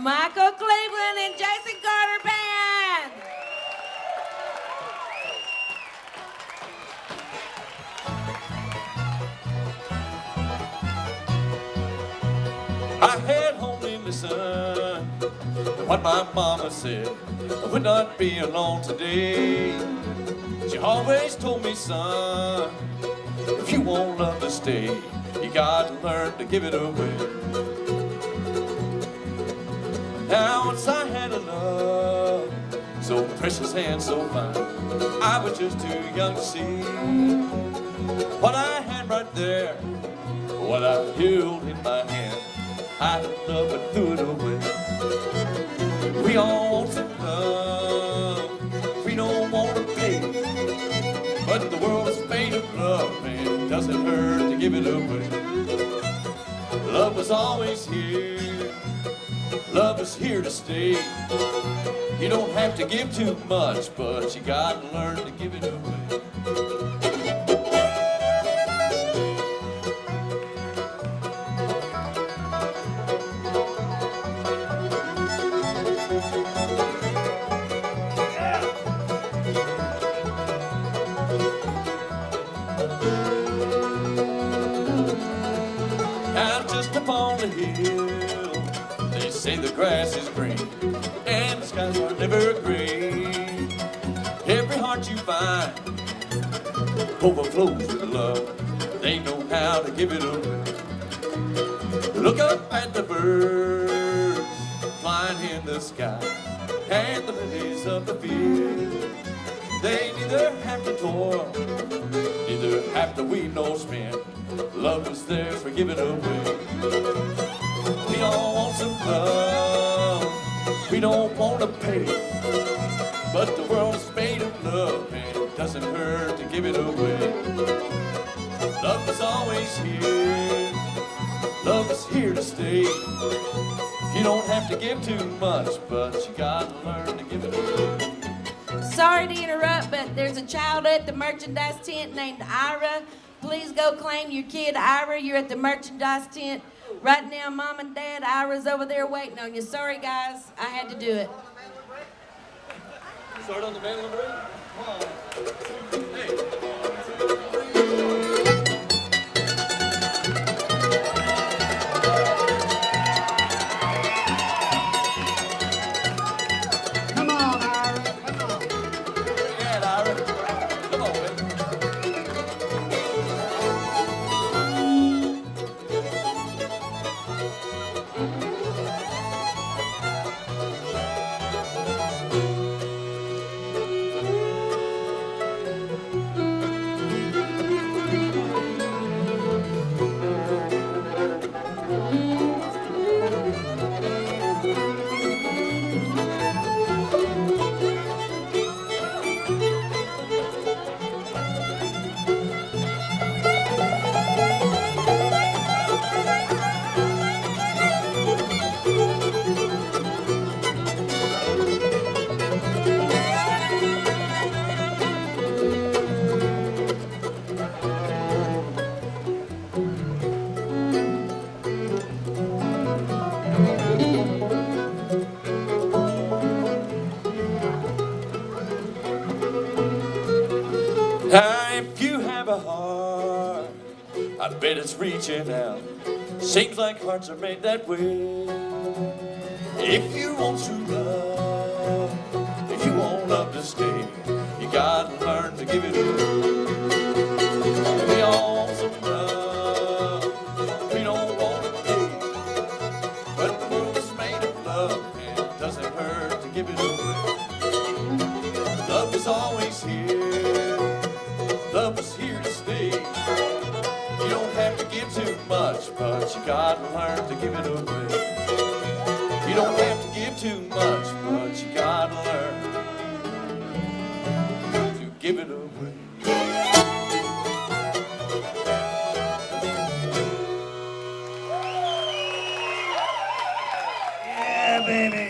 Michael Cleveland and Jason Carter Band. I had only listened to what my mama said. I would not be alone today. She always told me, son, if you want love to stay, you got to learn to give it away. Now once I had a love so precious and so fine, I was just too young to see what I had right there, what I held in my hand. I love but threw it away. We all want some love, we don't want to pay, but the world is made of love, and it doesn't hurt to give it away. Love was always here, love is here to stay. You don't have to give too much, but you got to learn to give it away. Out just upon the hill, they say the grass is green and the skies are never gray. Every heart you find overflows with love. They know how to give it away. Look up at the birds flying in the sky and the lilies of the field. They neither have to toil, neither have to weave nor spin. Love is theirs for giving away. We all want some love, we don't want to pay, but the world's made of love and it doesn't hurt to give it away. Love is always here, love is here to stay. You don't have to give too much, but you gotta learn to give it away. Sorry to interrupt, but there's a child at the merchandise tent named Ira. Please go claim your kid, Ira. You're at the merchandise tent right now. Mom and Dad, Ira's over there waiting on you. Sorry, guys. I had to do it. Start on the mandolin break? Come on. Hey. If you have a heart, I bet it's reaching out. Seems like hearts are made that way. If you want true love, if you want love to stay, you gotta learn to give it away. We all want some love, we don't want to pay, but the world is made of love and it doesn't hurt to give it away. Love is always here, love is here to stay. You don't have to give too much, but you gotta learn to give it away. You don't have to give too much, but you gotta learn to give it away. Yeah, baby.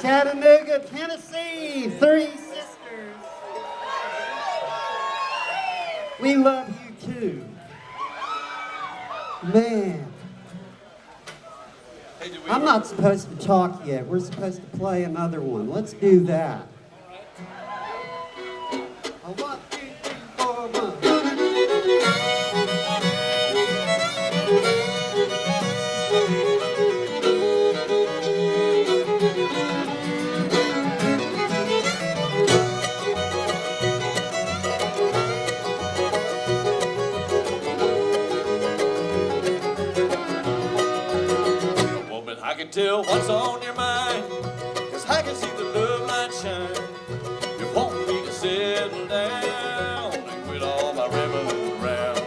Chattanooga, Tennessee, 3Sisters. We love you too. Man. I'm not supposed to talk yet. We're supposed to play another one. Let's do that. A 1, 2, 3, 4, 1. I can tell what's on your mind, 'cause I can see the love light shine. You want me to settle down and quit all my rambling around.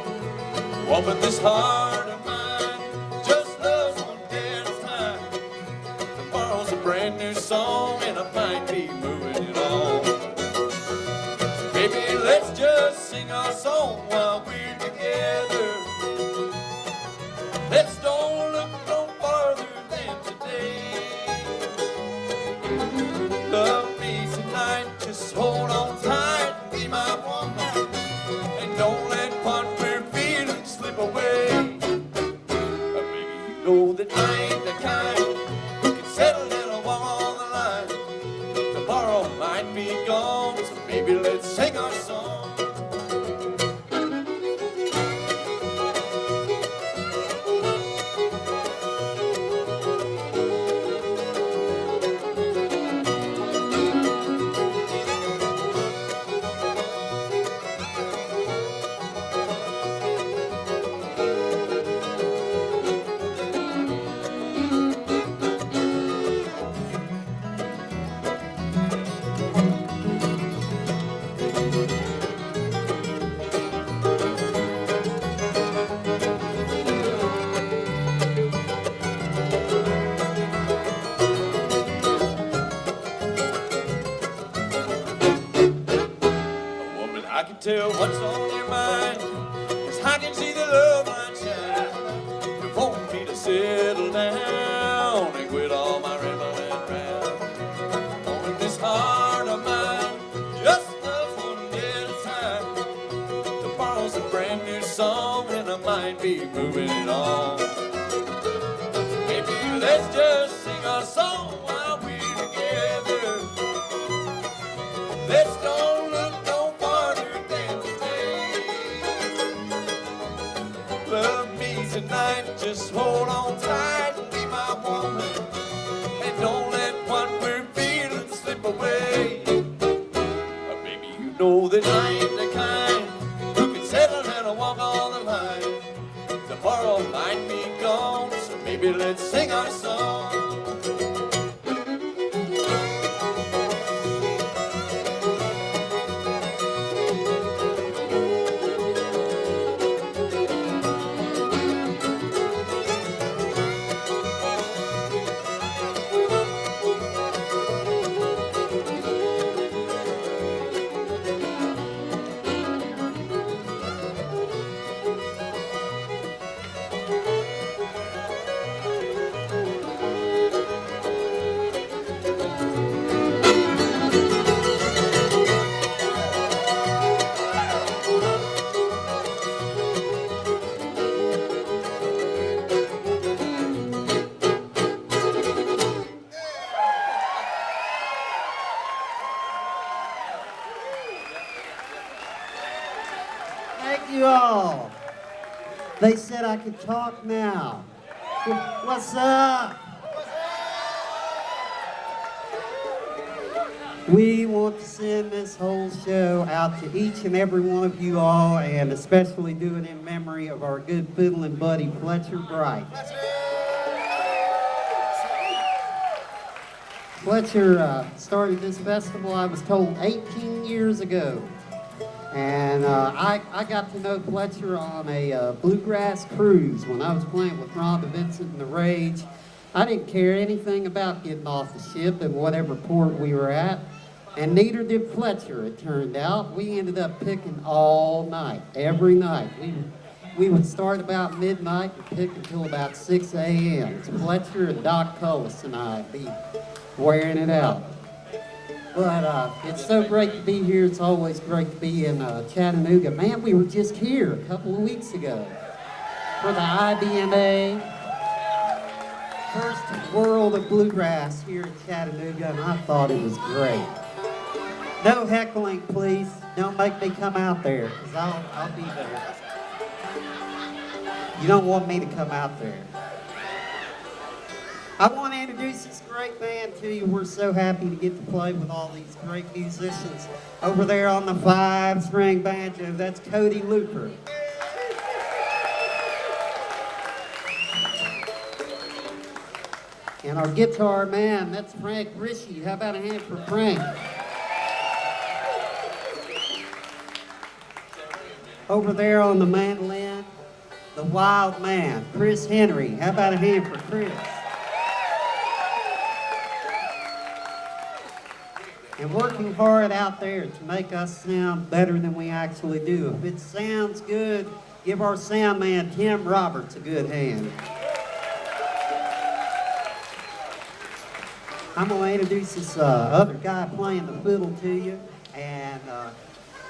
Woman, this heart of mine just loves one dance time. Tomorrow's a brand new song and I might be moving it on. So baby, let's just sing our song while we're together. Let's don't look no farther than today. Love me tonight, just hold on tight, be my woman, and don't let what we're feeling slip away. Baby, you know that I ain't the kind who can settle and walk on the line. Tomorrow might be gone, so baby, let's sing our song. I can tell what's on your mind, 'cause I can see the love light shine. You want me to settle down and quit all my rambling around. On this heart of mine, just loves one day at a time. Tomorrow's a brand new song and I might be moving it on. So baby, let's just sing our song while we're together. Let's don't look no farther than today. Love me tonight, just hold on tight and be my woman, and don't let what we're feeling slip away. Baby, you know that I ain't the kind who can settle and walk on the line. Tomorrow might be gone, so maybe let's sing our song. They said I could talk now. What's up? We want to send this whole show out to each and every one of you all, and especially do it in memory of our good fiddling buddy, Fletcher Bright. Fletcher started this festival, I was told, 18 years ago. And I got to know Fletcher on a bluegrass cruise when I was playing with Rhonda Vincent and the Rage. I didn't care anything about getting off the ship in whatever port we were at, and neither did Fletcher, it turned out. We ended up picking all night, every night. We would start about midnight and pick until about 6 a.m. It's Fletcher and Doc Cullis and I'd be wearing it out. But it's so great to be here. It's always great to be in Chattanooga. Man, we were just here a couple of weeks ago for the IBMA First World of Bluegrass here in Chattanooga, and I thought it was great. No heckling, please. Don't make me come out there, because I'll be there. You don't want me to come out there. I want to introduce this great band to you. We're so happy to get to play with all these great musicians. Over there on the 5-string banjo, that's Cody Looper. And our guitar man, that's Frank Rishi. How about a hand for Frank? Over there on the mandolin, the wild man, Chris Henry. How about a hand for Chris? And working hard out there to make us sound better than we actually do. If it sounds good, give our sound man, Tim Roberts, a good hand. I'm going to introduce this other guy playing the fiddle to you. And,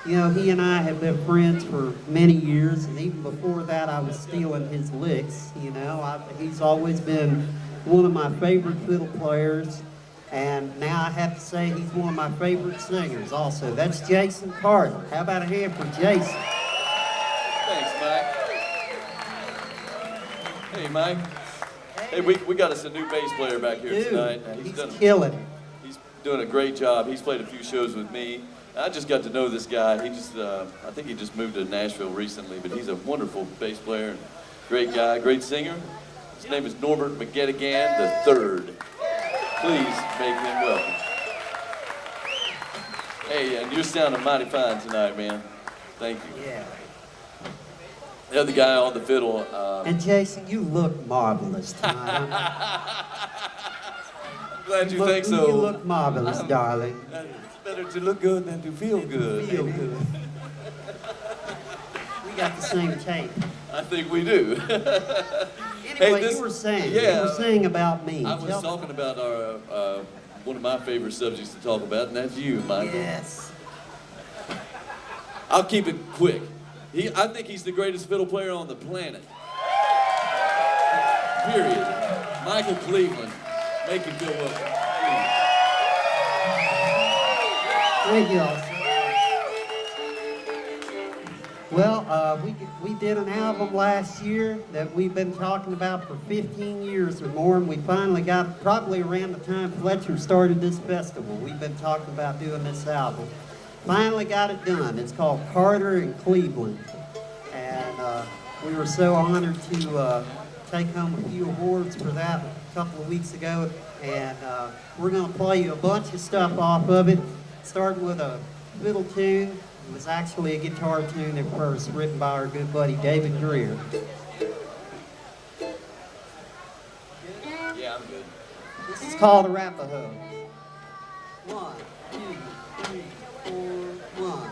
you know, he and I have been friends for many years. And even before that, I was stealing his licks. You know, he's always been one of my favorite fiddle players. And now I have to say he's one of my favorite singers also. That's Jason Carter. How about a hand for Jason? Thanks, Mike. Hey, Mike. Hey, we got us a new bass player back here tonight. He's killing it. He's doing a great job. He's played a few shows with me. I just got to know this guy. He just, I think he just moved to Nashville recently, but he's a wonderful bass player and great guy, great singer. His name is Norbert McGettigan III. Please make him welcome. Hey, and you're sounding mighty fine tonight, man. Thank you. Yeah. The other guy on the fiddle. And Jason, you look marvelous tonight. Glad you think so. You look marvelous, darling. It's better to look good than to feel good. Feel good. We got the same tape. I think we do. Anyway, you were saying about me. I was talking about our one of my favorite subjects to talk about, and that's you, Michael. Yes. I'll keep it quick. I think he's the greatest fiddle player on the planet. Period. Michael Cleveland. Make him feel welcome. Thank you all. Well, we did an album last year that we've been talking about for 15 years or more, and we finally got, probably around the time Fletcher started this festival, we've been talking about doing this album. Finally got it done. It's called Carter and Cleveland. And we were so honored to take home a few awards for that a couple of weeks ago. And we're going to play you a bunch of stuff off of it, starting with a fiddle tune. It was actually a guitar tune at first, written by our good buddy David Greer. Yeah, I'm good. This is called Arapaho. 1, 2, 3, 4, 1.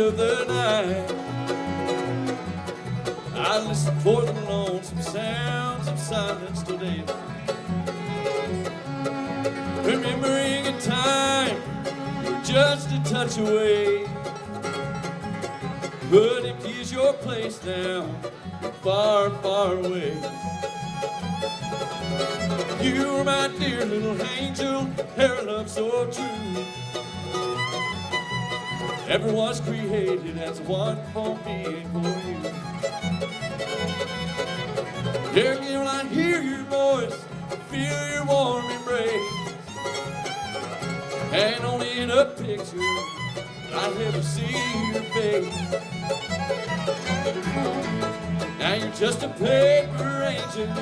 of the night. I listen for the lonesome sounds of silence today. Remembering a time you were just a touch away. But empty is your place now, far, far away. You were my dear little angel, her love so true. Ever was created as one for being for you. Here again I hear your voice, feel your warm embrace. And only in a picture I never see your face. Now you're just a paper angel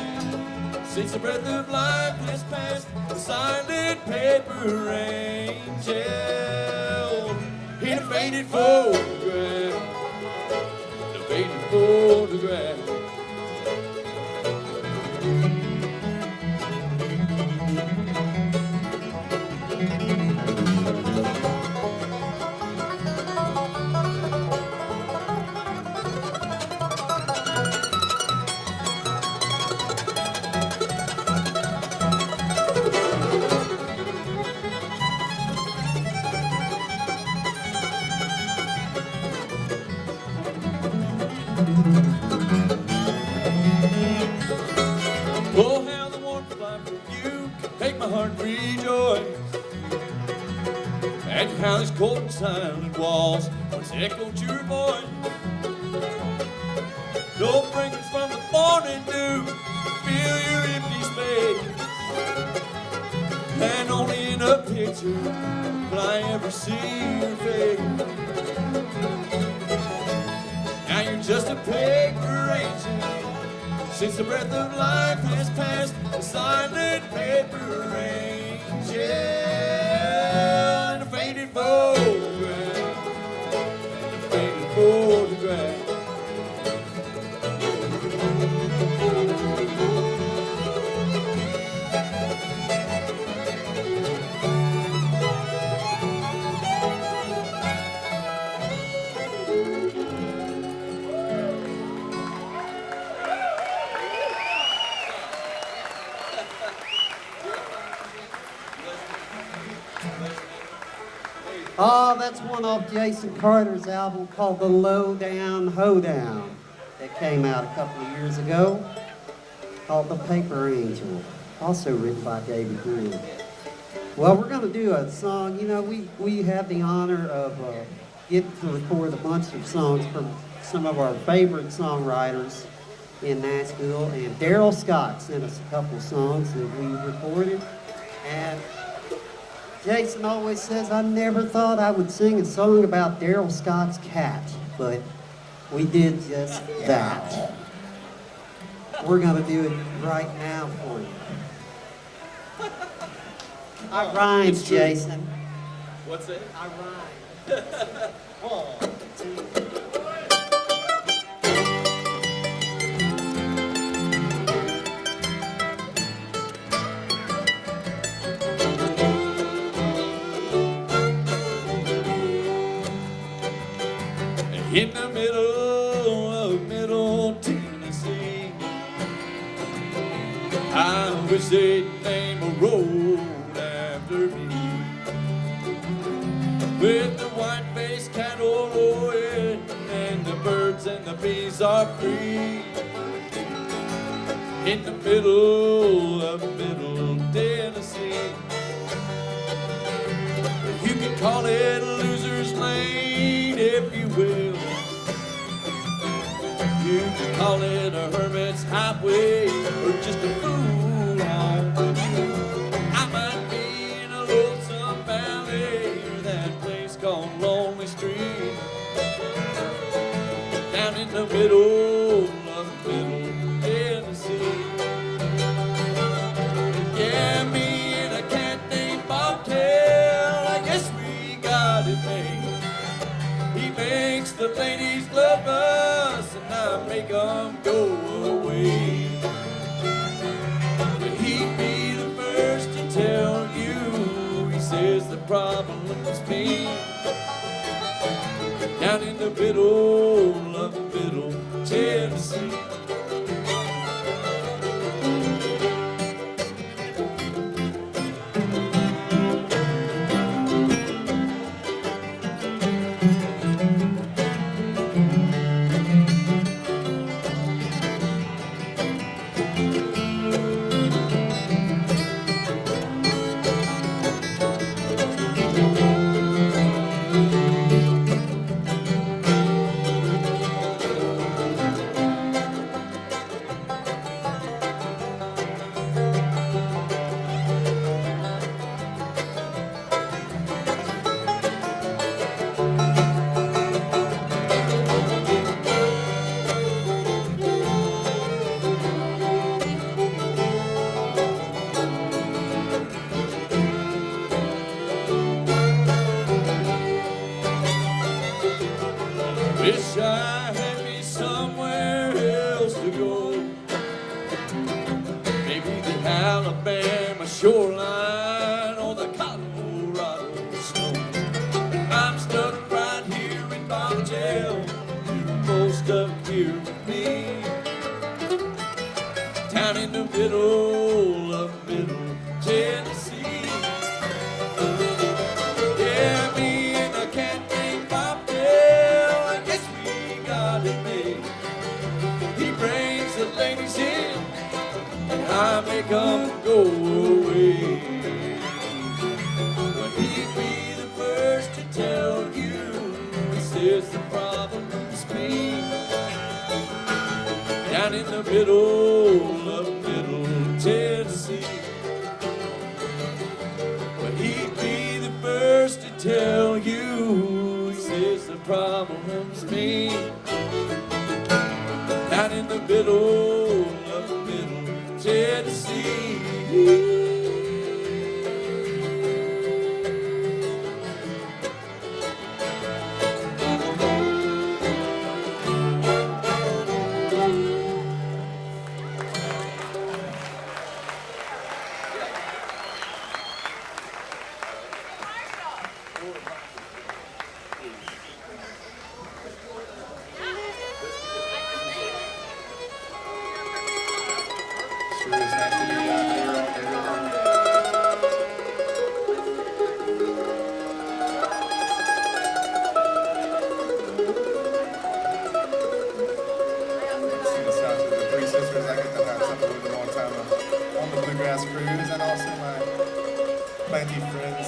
since the breath of life has passed. A silent paper angel in a faded photograph. In a faded photograph. Oh, how the warmth fly from you make my heart rejoice. And how these cold and silent walls once echoed your voice. No fragrance from the morning dew fill your empty space. And only in a picture will I ever see your face. Now you're just a paper angel since the breath of life has passed. A silent paper angel in a faded photograph. In a faded photograph. Oh, that's one off Jason Carter's album called The Low Down Hoedown that came out a couple of years ago, called The Paper Angel, also written by David Green. Well, we're going to do a song. You know, we have the honor of getting to record a bunch of songs from some of our favorite songwriters in Nashville, and Daryl Scott sent us a couple of songs that we recorded, and Jason always says, I never thought I would sing a song about Daryl Scott's cat, but we did just that. We're going to do it right now for you. I rhymes, Jason. What's that? I rhyme. One, two. In the middle of Middle Tennessee, I wish they'd name a road after me. With the white-faced cattle lowing and the birds and the bees are free. In the middle of Middle Tennessee, you can call it Loser's Lane if you will. You can call it a hermit's highway or just a fool on the hill. I might be in a lonesome valley or that place called Lonely Street, down in the middle of Middle Tennessee. Yeah, me and a cat named Bobtail, I guess we got it made. He makes the ladies love us and I make them go away. But he'd be the first to tell you, he says the problem is me. down in the middle of Middle Tennessee. Wish I had me somewhere else to go. Maybe the Alabama shoreline or the Colorado snow. I'm stuck right here in Bobtail. You're both stuck here with me. Down in the middle of Middle Tennessee. Yeah, me and the cat named Bobtail. He brings the ladies in, and I make them go away. But he'd be the first to tell you he says the problem is me. Down in the middle of Middle Tennessee. But he'd be the first to tell you he says the problem's me. Down in the middle of Middle Tennessee. Sure is nice to be back here on everyone. See the sounds of the 3Sisters. I get to have something with them all the time on the Bluegrass Cruise, and also my plenty friends,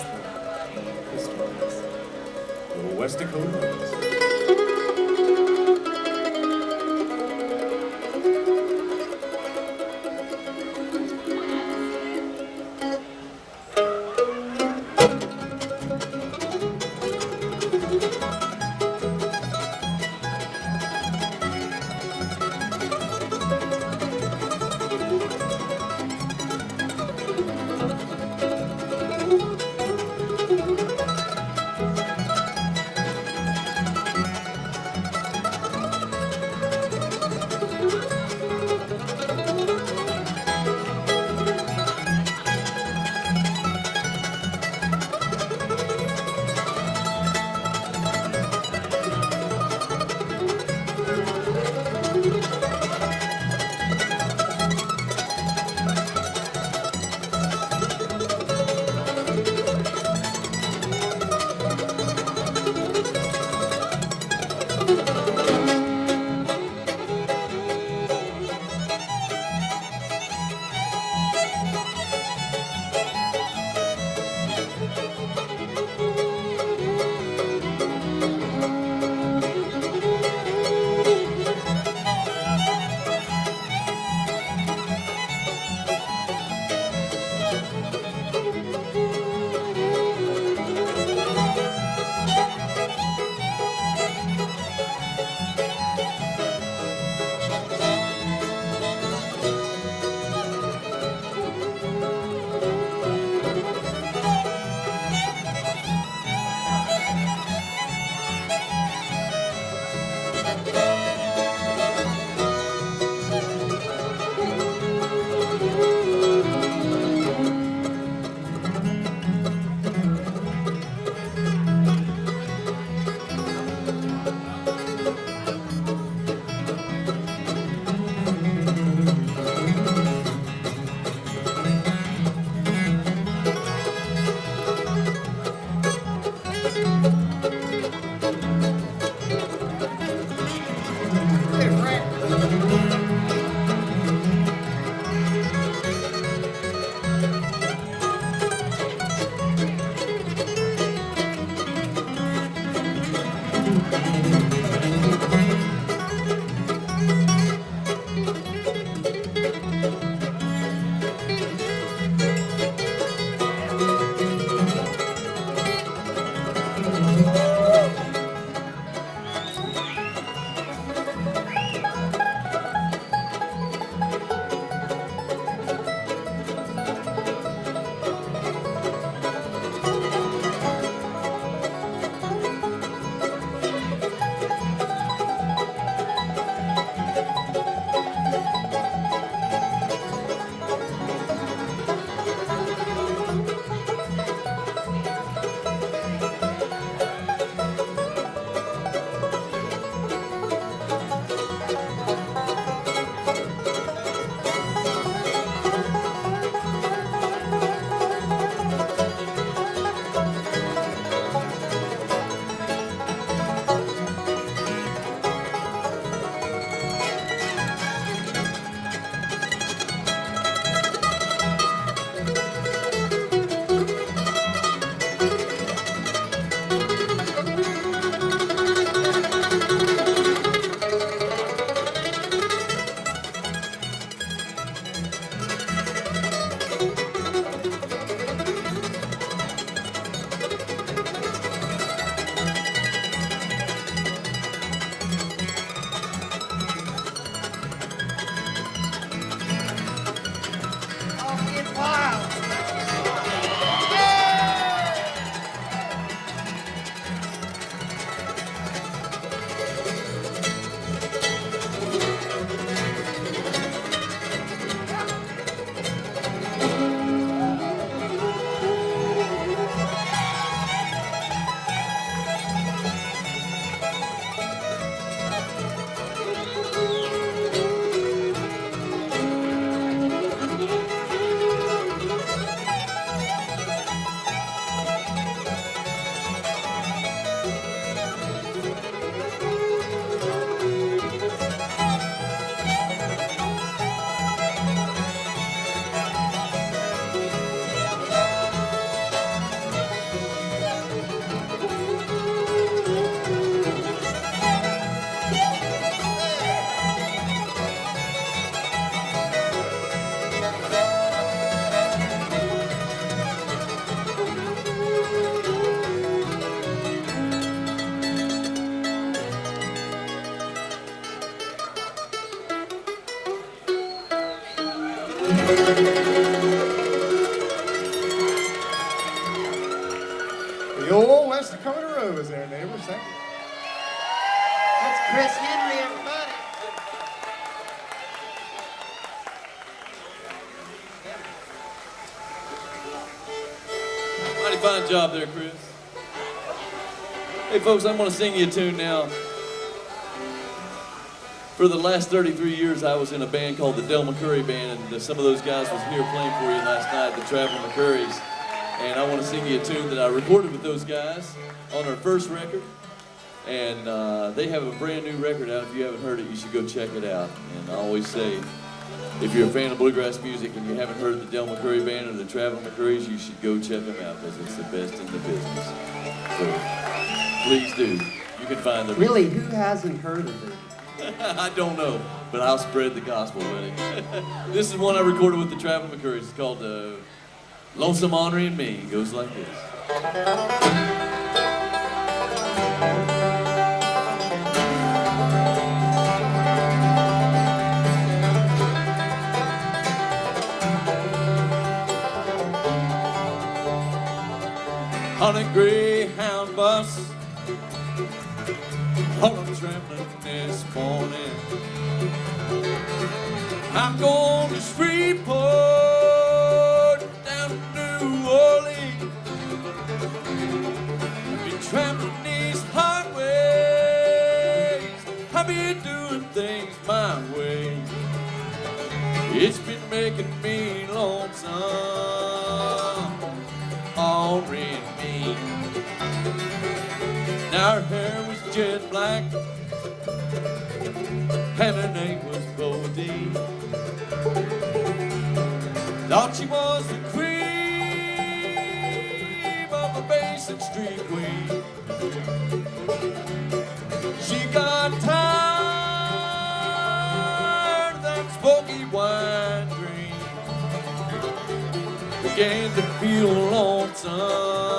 the Christians, the West Dakotans. The old West Dakota Rose there, neighbors. Thank you. That's Chris Henry, everybody. Mighty fine job there, Chris. Hey, folks, I'm going to sing you a tune now. For the last 33 years, I was in a band called the Del McCurry Band, and some of those guys was here playing for you last night, the Traveling McCurrys. And I want to sing you a tune that I recorded with those guys on our first record. And they have a brand new record out. If you haven't heard it, you should go check it out. And I always say, if you're a fan of bluegrass music and you haven't heard the Del McCurry Band or the Traveling McCurrys, you should go check them out because it's the best in the business. So please do. You can find them. Really, who hasn't heard of it? I don't know, but I'll spread the gospel, buddy. This is one I recorded with the Traveling McCurrys. It's called Lonesome Honoring and Me. It goes like this. On a Greyhound bus, all I'm traveling this morning. I'm going to Shreveport, down to New Orleans. I've been traveling these highways. I've been doing things my way. It's been making me lonesome, already me. Now her hair was jet black, and her name was Bodie. Thought she was the cream of a Basin Street queen. She got tired of that smoky wine dream, began to feel lonesome.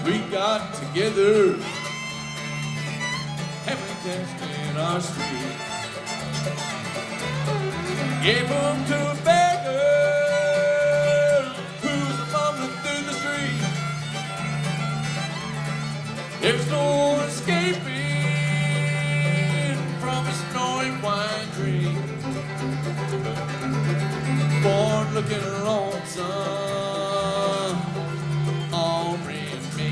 We got together and we danced in our street. Gave them to a beggar who's mumbling through the street. There's no escaping from a snoring wine tree. Born looking lonesome, already me.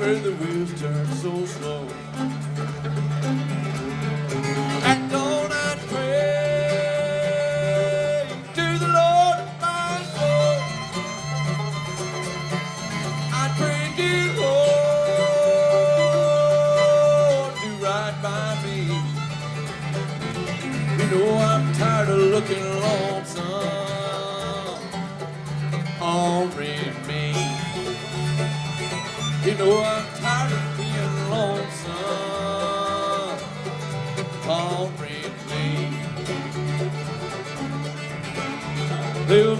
where the wheels turn so slow. At dawn I'd pray to the Lord of my soul. I'd pray, dear Lord, do right by me. You know I'm tired of looking lonesome on red me. You know I'm tired of being lonesome on red me. They'll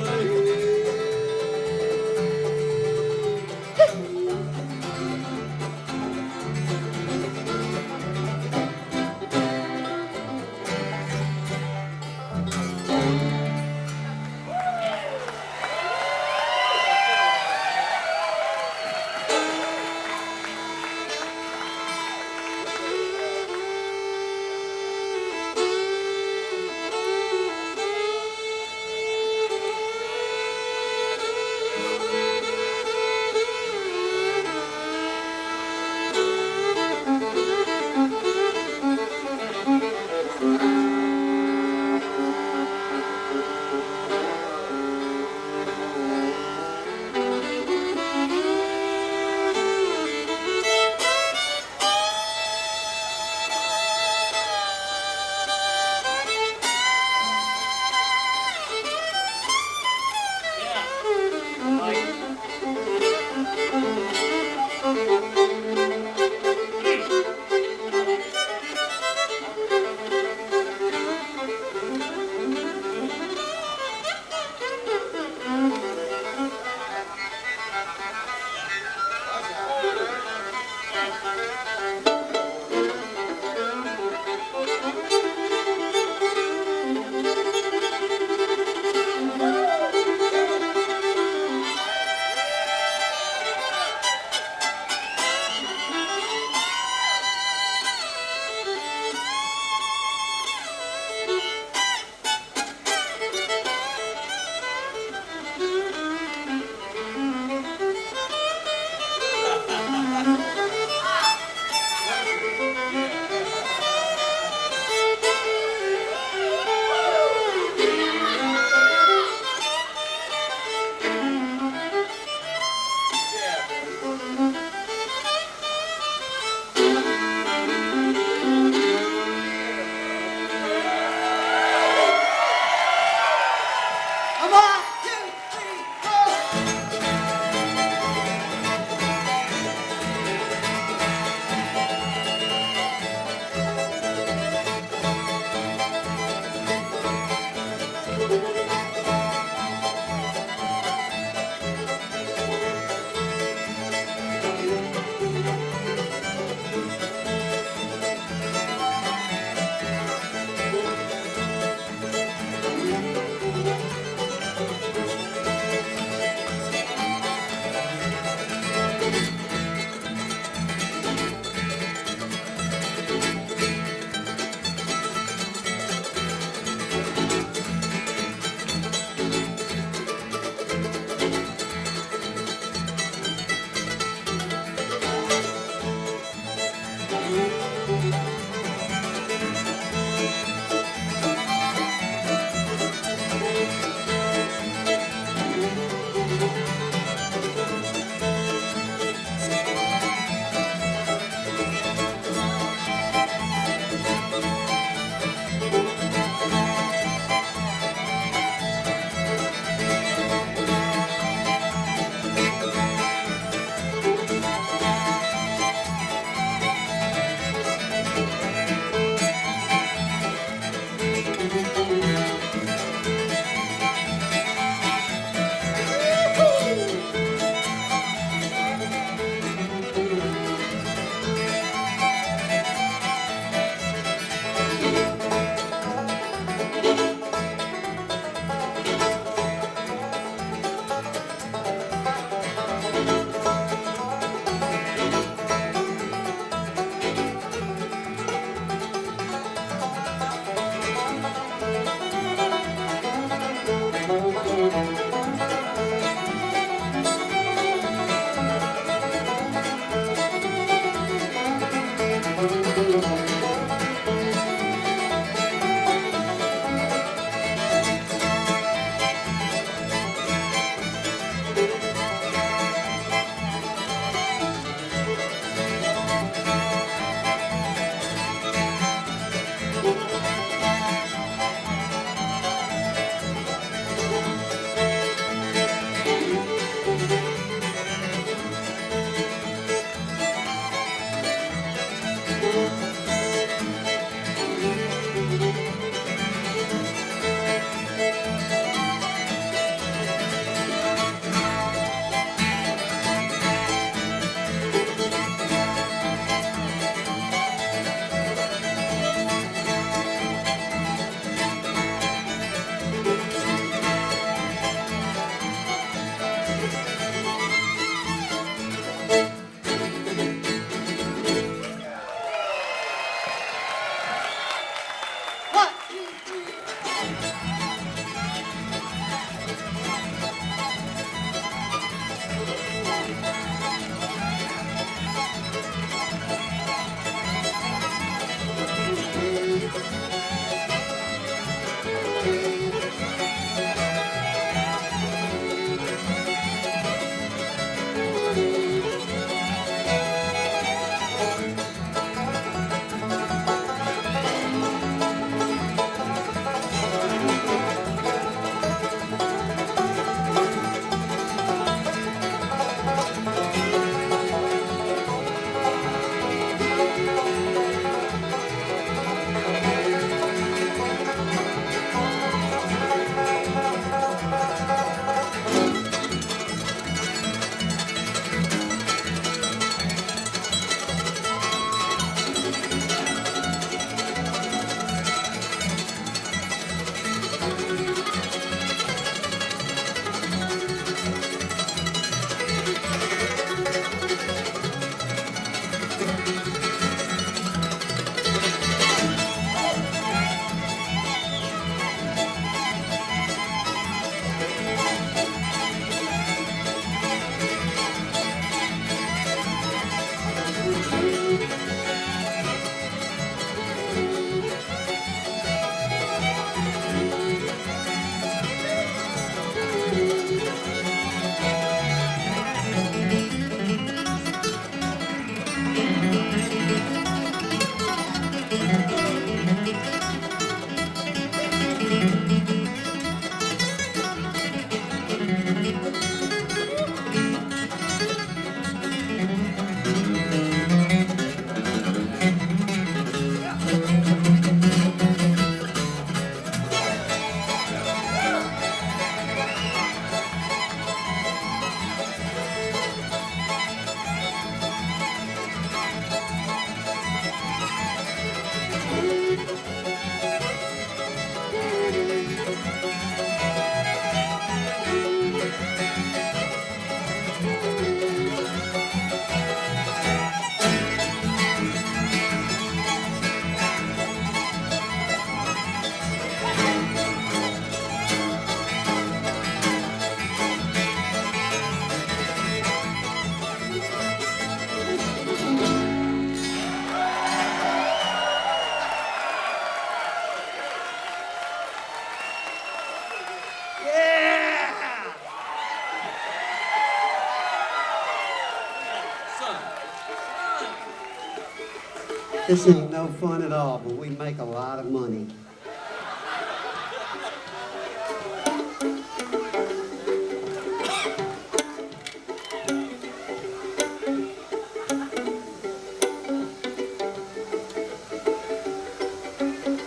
This ain't no fun at all, but we make a lot of money.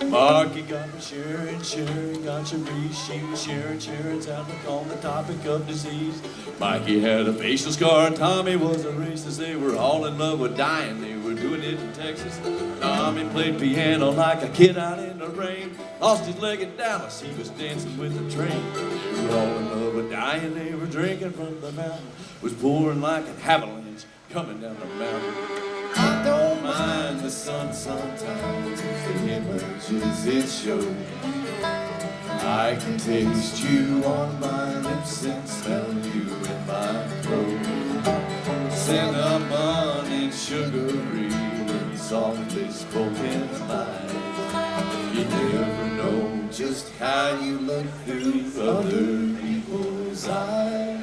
Marky got me sharing, sharing, got your reshoot, sharing, sharing's outlook on the topic of disease. Mikey had a facial scar and Tommy was a racist. They were all in love with dying, they were doing it in Texas. Tommy played piano like a kid out in the rain. Lost his leg in Dallas, he was dancing with the train. They were all in love with dying, they were drinking from the mountain. It was pouring like an avalanche coming down the mountain. I don't mind the sun sometimes, the images it shows. I can taste you on my lips and smell you in my throat. Cinnamon and sugary and softly spoken lines. You never know just how you look through other people's eyes.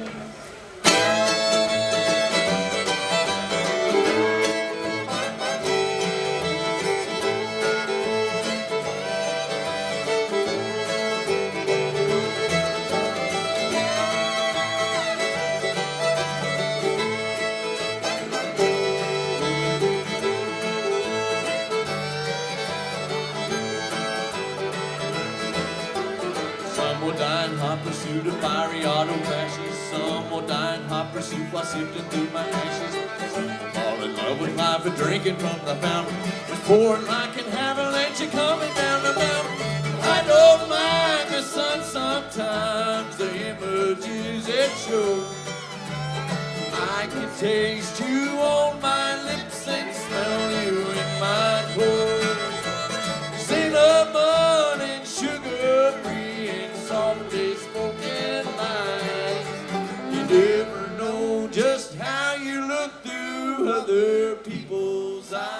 Some will die in hot pursuit of fiery auto crashes. Some will die in hot pursuit while sifting through my ashes. Some will fall in love with life and drinking from the fountain. With pouring like an avalanche coming down the mountain. I don't mind the sun sometimes, the images it shows. I can taste you on my lips and smell you in my clothes. Cinnamon and sugar-free and softly spoken lines. You never know just how you look through other people's eyes.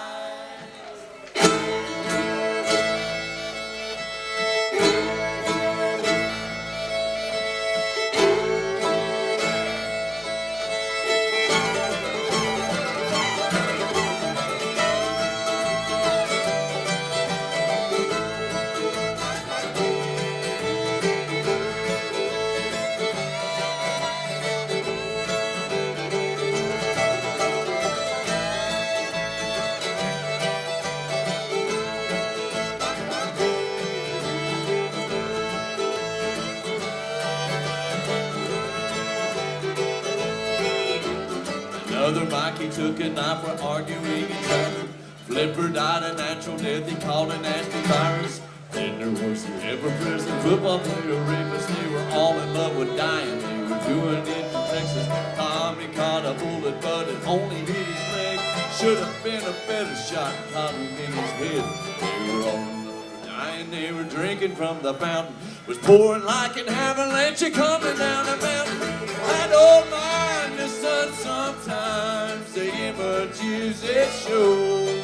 Another Mikey took a knife for arguing in traffic. Flipper died a natural death, he called a nasty virus. Then there was the ever-present football player rapist. They were all in love with dying, they were doing it in Texas. Tommy caught a bullet, but it only hit his leg. Should have been a better shot, caught him in his head. They were all in love with dying, they were drinking from the fountain. Was pouring like an avalanche coming down the mountain. I don't mind the sun sometimes, the images it shows.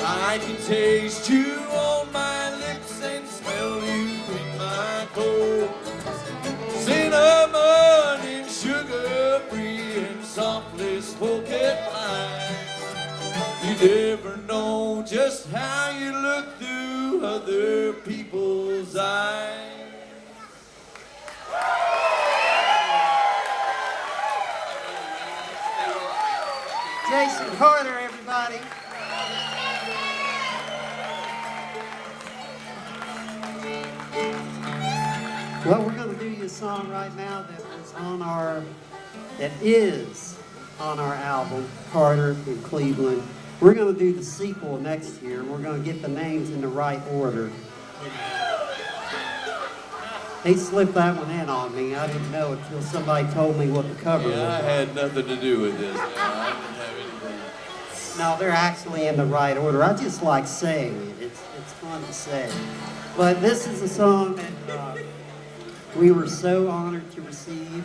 I can taste you on my lips and smell you in my clothes. Cinnamon and sugar-free and softly spoken lines. You never know just how you look through other people's eyes. Jason Carter, everybody. Well, we're going to do you a song right now that is on our album, Carter in Cleveland. We're going to do the sequel next year, and we're going to get the names in the right order. He slipped that one in on me. I didn't know until somebody told me what the cover was. I had nothing to do with this. I didn't have anything. No, they're actually in the right order. I just like saying it. It's fun to say. But this is a song that we were so honored to receive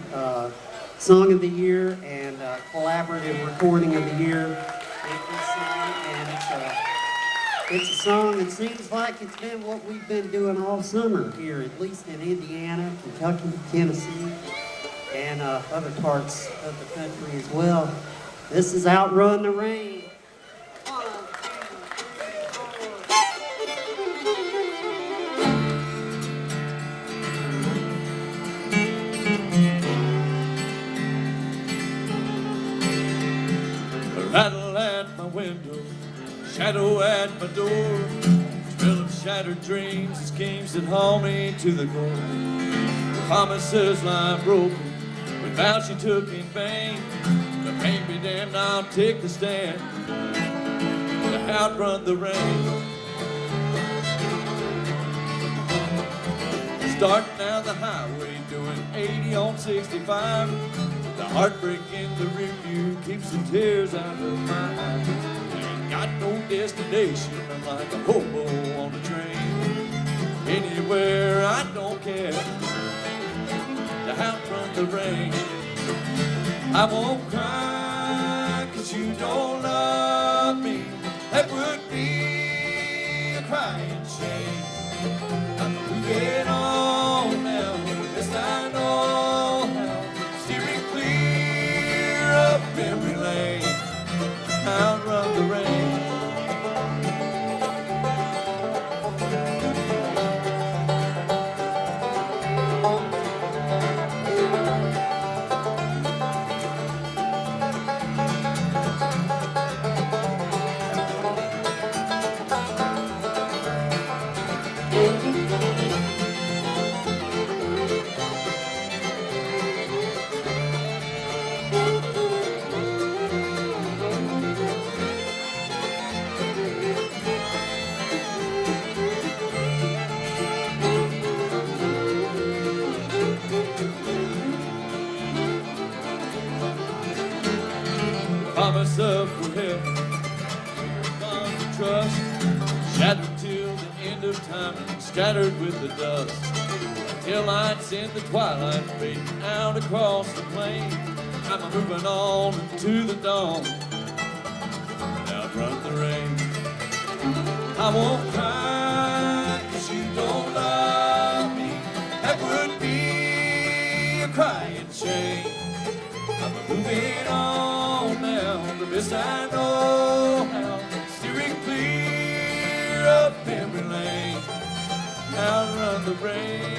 Song of the Year and Collaborative Recording of the Year. And it's a song that seems like it's been what we've been doing all summer here, at least in Indiana, Kentucky, Tennessee, and other parts of the country as well. This is Outrun the Rain. 1, 2, 3. shadow at my door, smell of shattered dreams and schemes that haul me to the core. Promises lie broken, with vows she took in vain. But pain be damned, I'll take the stand to outrun the rain. Starting down the highway, doing 80 on 65. The heartbreak in the rearview keeps the tears out of my eyes. Ain't got no destination, I'm like a hobo on a train. Anywhere, I don't care, to outrun the rain. I won't cry, 'cause you don't love me. That would be a crying shame. I'm moving on now, best I know how. Steering clear up memory lane, outrun the rain. Promise of forever, bond of trust, shattered till the end of time, scattered with the dust. Till lights in the twilight fading out across the plain. I'm moving on into the dawn, outrun the rain. I won't cry, 'cause you don't love me. That would be a crying shame. I'm moving on now, the best I know how. Steering clear up memory lane, outrun the rain.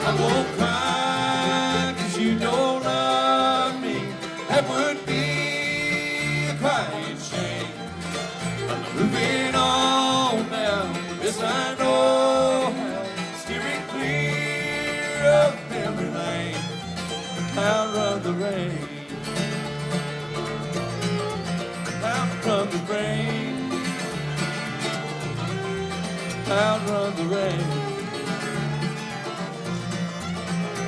I won't cry, 'cause you don't love me. That would be a crying shame. I'm moving on now, best I know how. Steering clear of memory lane, outrun the rain. Outrun the rain. Outrun the rain.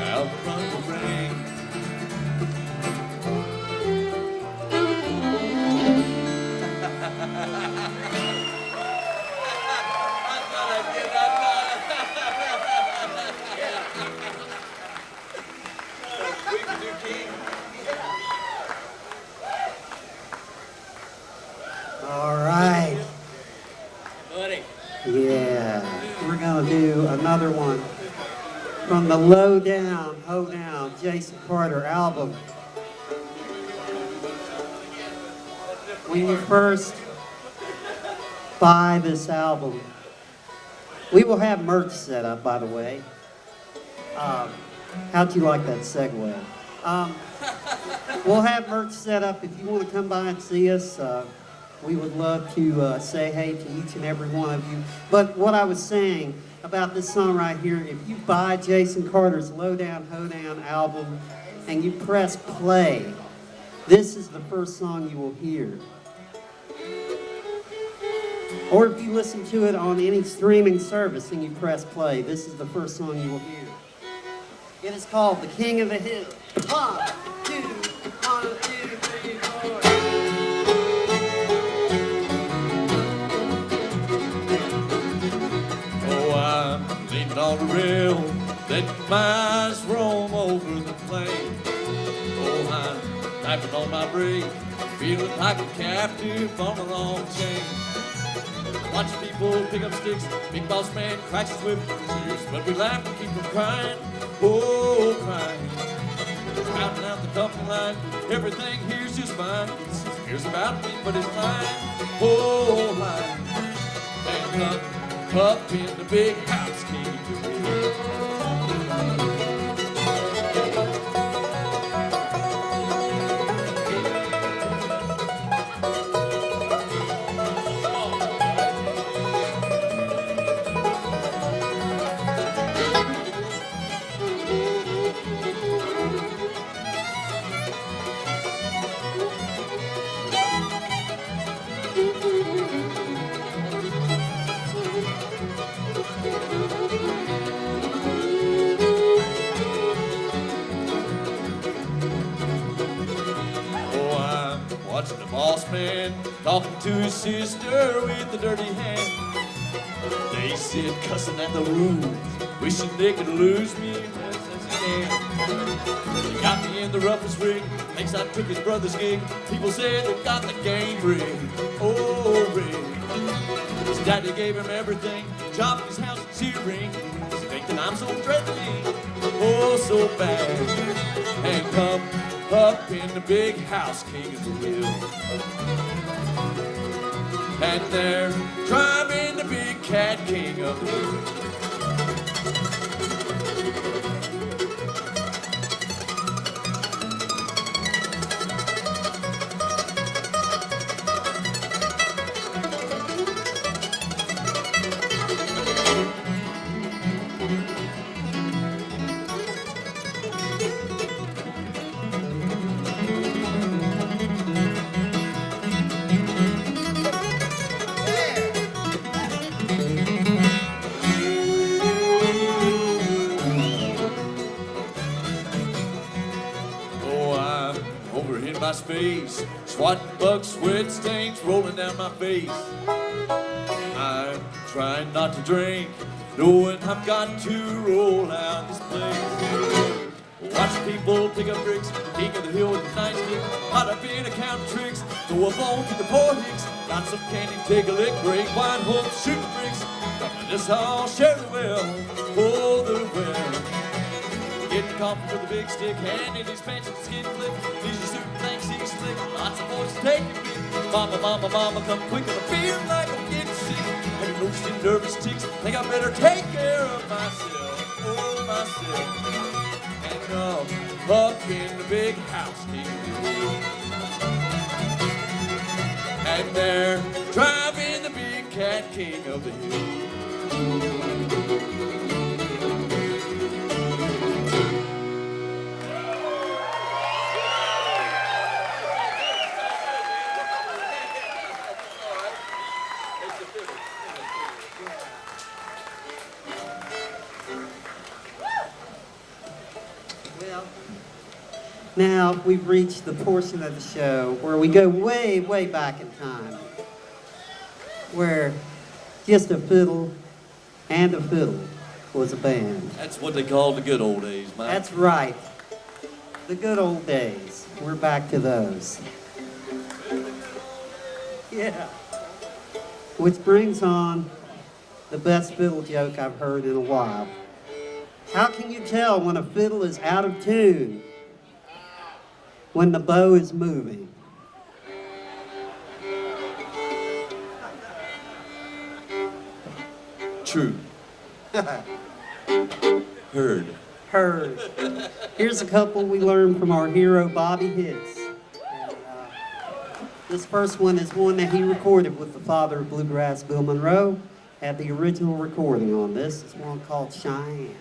Outrun the rain. All right. Buddy. Yeah. We're going to do another one from the Low Down, Ho Down, Jason Carter album. When you first buy this album, we will have merch set up, by the way. How'd you like that segue? We'll have merch set up if you want to come by and see us. We would love to say hey to each and every one of you. But what I was saying about this song right here, if you buy Jason Carter's Lowdown Hoedown album and you press play, this is the first song you will hear. Or if you listen to it on any streaming service and you press play, this is the first song you will hear. It is called The King of the Hill. 1, 2, 1, 2, 3, 4. Oh, I'm leaning on the rail, letting my eyes roam over the plain. Oh, I'm tapping on my brake, feeling like a captive on a long chain. Watch people pick up sticks, big boss man cracks his whip. Cheers, but we laugh and keep from crying, oh, crying. Counting out the company line, everything here's just fine. He hears about me, but it's mine, oh, mine. And up in the big house, king of the hill. Watching the boss man talking to his sister with a dirty hand. They sit cussing at the rules, wishing they could lose me as they can. They got me in the roughest rig, thinks I took his brother's gig. People say they got the game rigged, oh rigged. His daddy gave him everything, job in his house and sea ring. Does he think that I'm so dreadfully, oh so bad? And come up in the big house, king of the hill. And there, driving the big cat, king of the hill. My space, swatting bug sweat stains rolling down my face. I'm trying not to drink, knowing I've got to roll out this place. Watch people pick up bricks, king of the hill with a nightstick. Caught up in a count of tricks, throw a bone to the poor hicks. Got some candy, take a lick, break wine, hope, shoot the bricks. Come this all share the well, oh the well. Getting coffee with a big stick, handing his pants and skin flip. These are suit thanks he's slick. Lots of boys taking me. Mama, mama, mama, come quick, and I feel like I'm getting sick. Having loose and nervous ticks, think I better take care of myself, oh myself. And come up in the big house, king of the hill. And there, driving the big cat, king of the hill. Now we've reached the portion of the show where we go way, way back in time, where just a fiddle and a fiddle was a band. That's what they call the good old days, Mike. That's right. The good old days. We're back to those. Yeah. Which brings on the best fiddle joke I've heard in a while. How can you tell when a fiddle is out of tune? When the bow is moving. True. Heard. Heard. Here's a couple we learned from our hero, Bobby Hicks. And, this first one is one that he recorded with the father of bluegrass, Bill Monroe. Had the original recording on this. It's one called Cheyenne.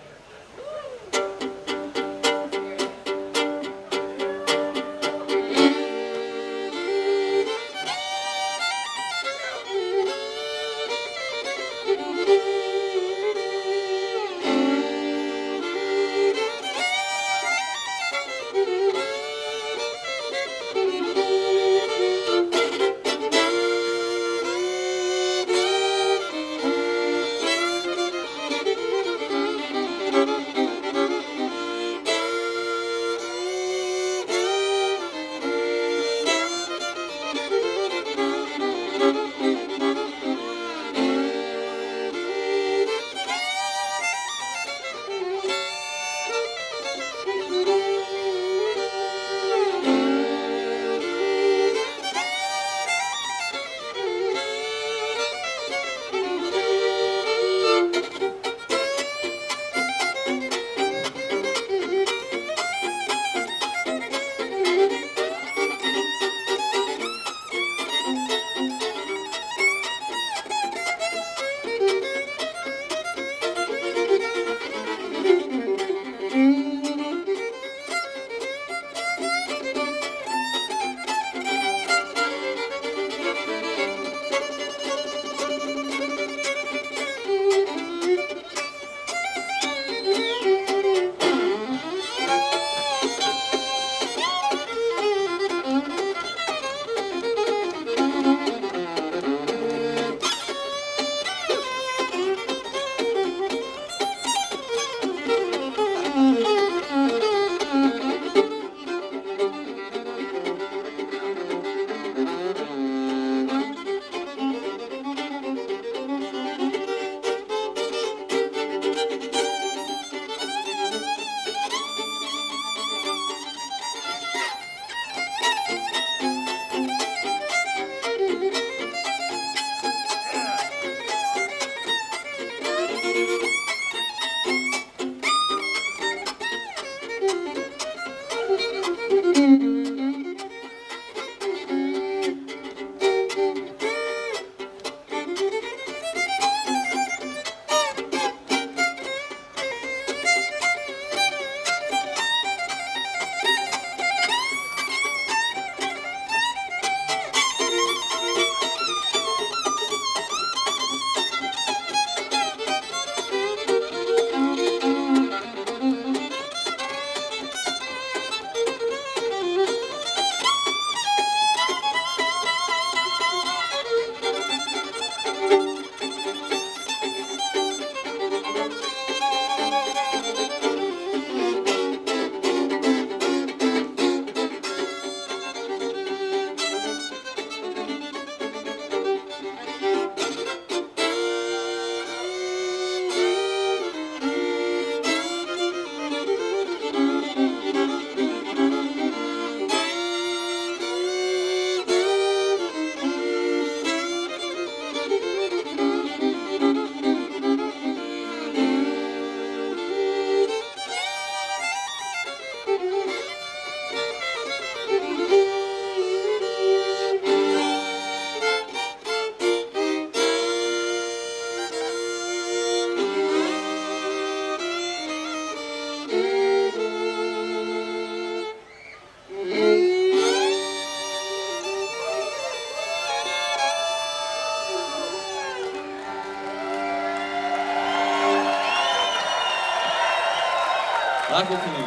Michael Canoe.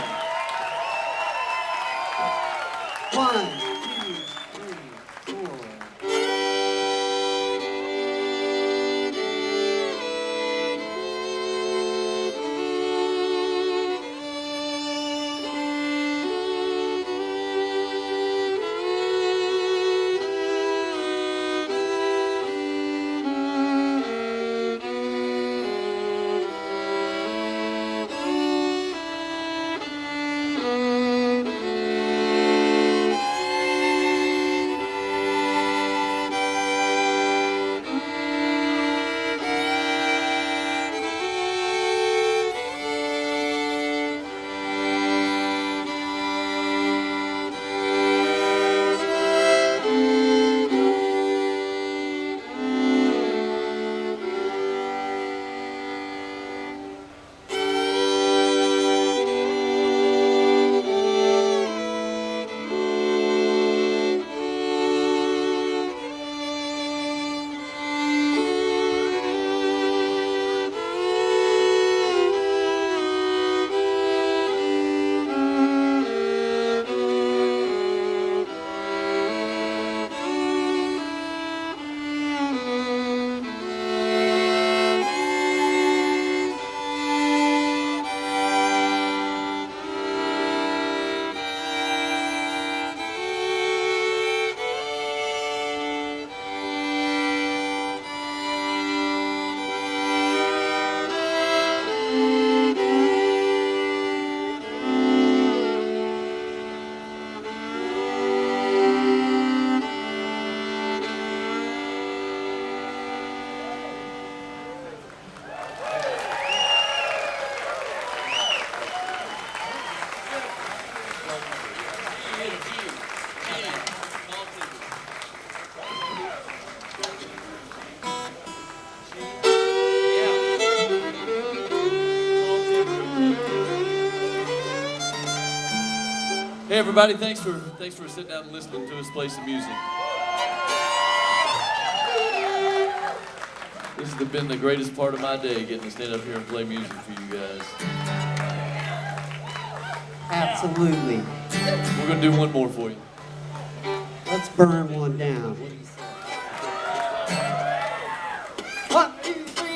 1, 2, 3, 4. everybody, thanks for sitting down and listening to us play some music. This has been the greatest part of my day, getting to stand up here and play music for you guys. Absolutely. We're gonna do one more for you. Let's burn one down. What do you say? 1, 2, 3.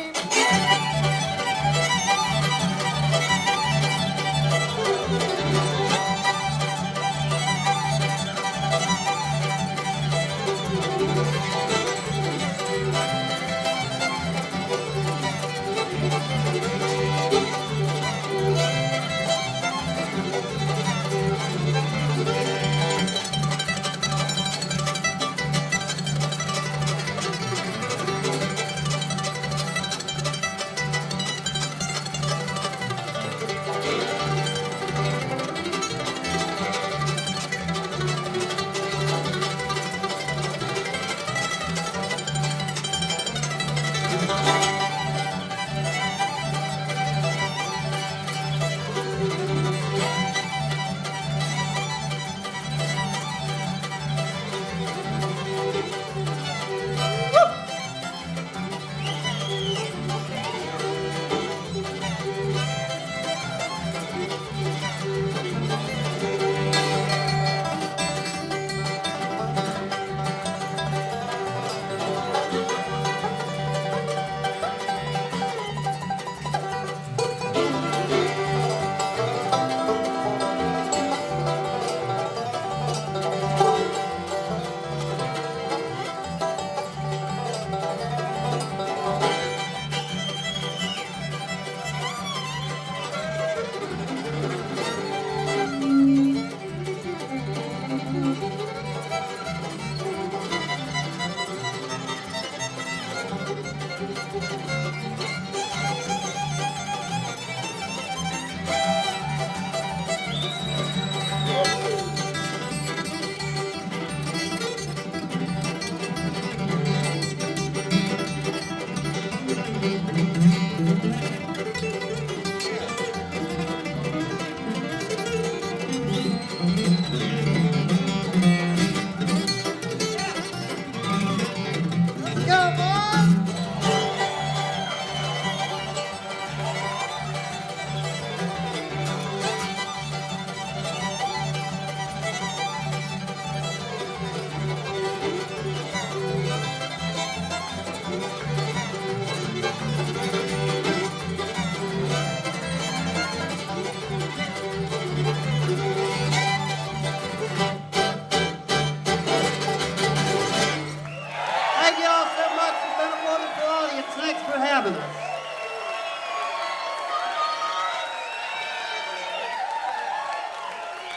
Thank you all so much. It's been a wonderful audience. Thanks for having us.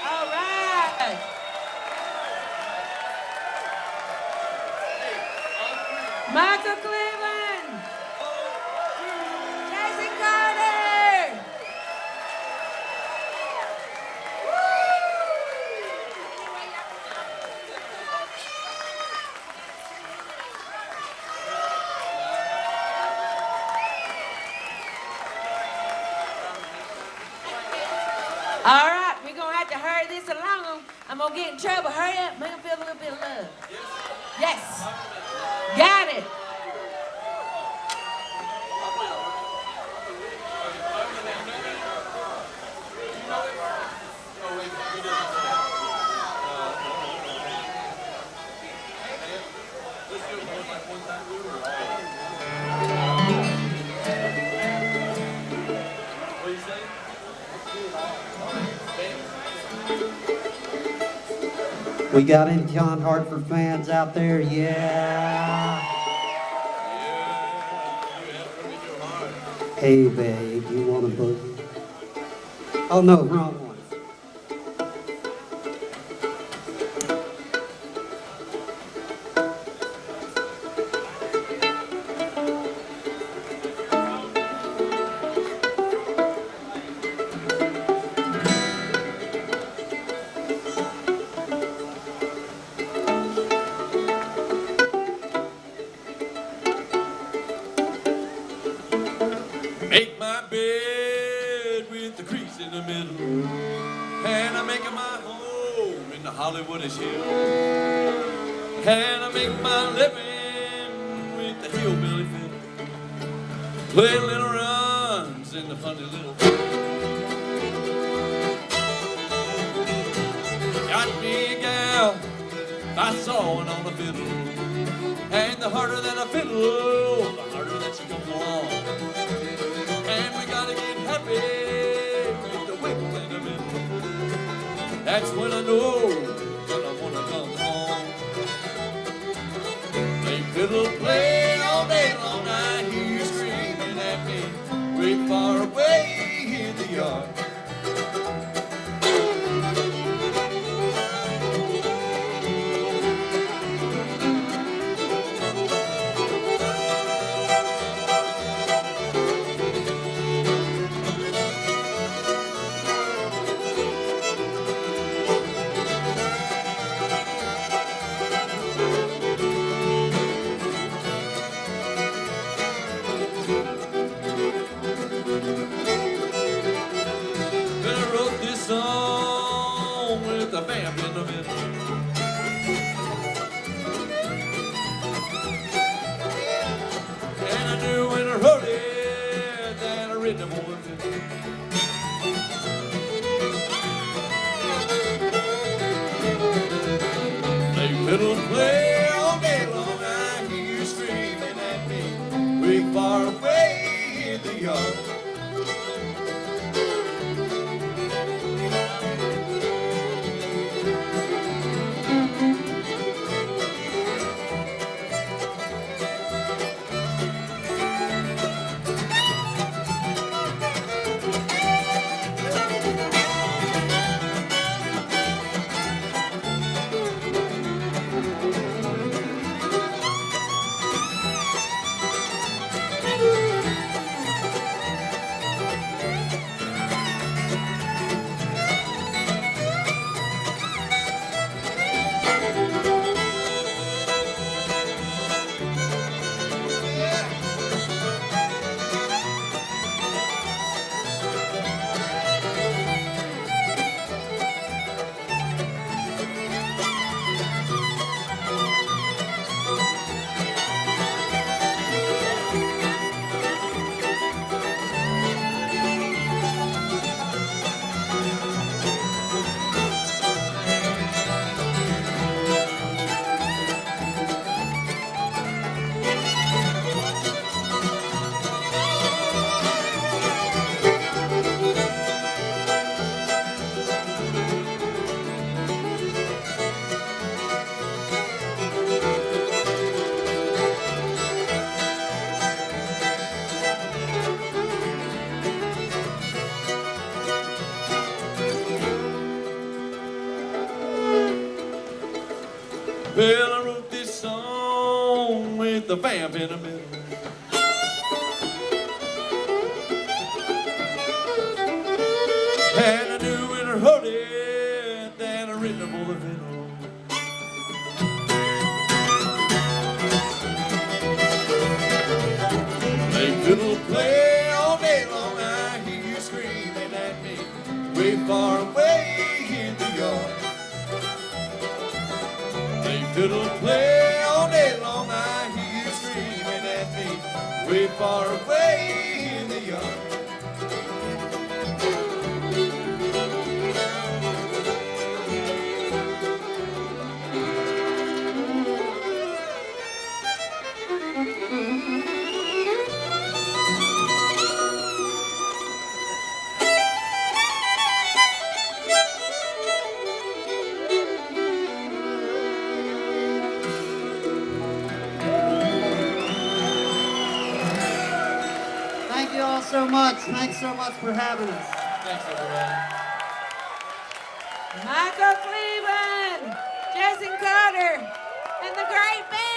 All right. Michael Cleveland. Jason Carter. All right, we're going to have to hurry this along. I'm going to get in trouble. Hurry up. Make them feel a little bit of love. Yes. Got it. We got any John Hartford fans out there? Yeah. Hey, babe, you want a boogie? Oh, no, wrong one. Make my bed with the crease in the middle, and I make it my home Hollywood is here. And I make my living with the hillbilly fiddle, play little runs in the funny little got me a gal I saw on the fiddle, and the harder that I fiddle, the harder that she comes along. And we gotta get happy with the wiggle in the middle. That's when I know that I wanna come home. They fiddle play all day long, I hear you screaming at me way far away in the yard. Song with a vamp in the middle. And I knew when I wrote it that I written it more than they fiddle play all day long, I hear you screaming at me way far away in the yard. Well, I wrote this song with the vamp in the middle. And I knew when I wrote it that I written it for the fiddle. They fiddle play all day long, I hear you screaming at me way far away in the yard. They fiddle play all day long, I hear you screaming at me way far away in the yard. Thank you all so much. Thanks so much for having us. Thanks, everybody. Michael Cleveland, Jason Carter, and the great band.